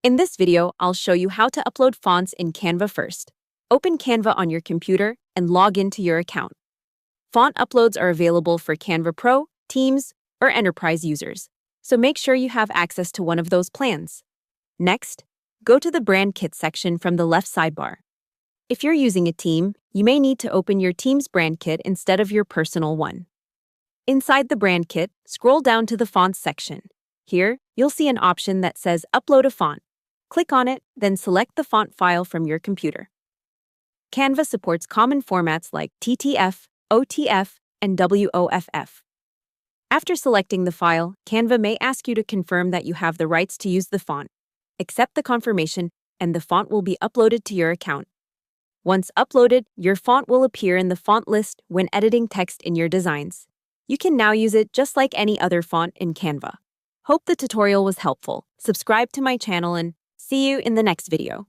In this video, I'll show you how to upload fonts in Canva first. Open Canva on your computer and log into your account. Font uploads are available for Canva Pro, Teams, or Enterprise users, so make sure you have access to one of those plans. Next, go to the Brand Kit section from the left sidebar. If you're using a team, you may need to open your team's brand kit instead of your personal one. Inside the brand kit, scroll down to the Fonts section. Here, you'll see an option that says Upload a font. Click on it, then select the font file from your computer. Canva supports common formats like TTF, OTF, and WOFF. After selecting the file, Canva may ask you to confirm that you have the rights to use the font. Accept the confirmation, and the font will be uploaded to your account. Once uploaded, your font will appear in the font list when editing text in your designs. You can now use it just like any other font in Canva. Hope the tutorial was helpful. Subscribe to my channel and see you in the next video.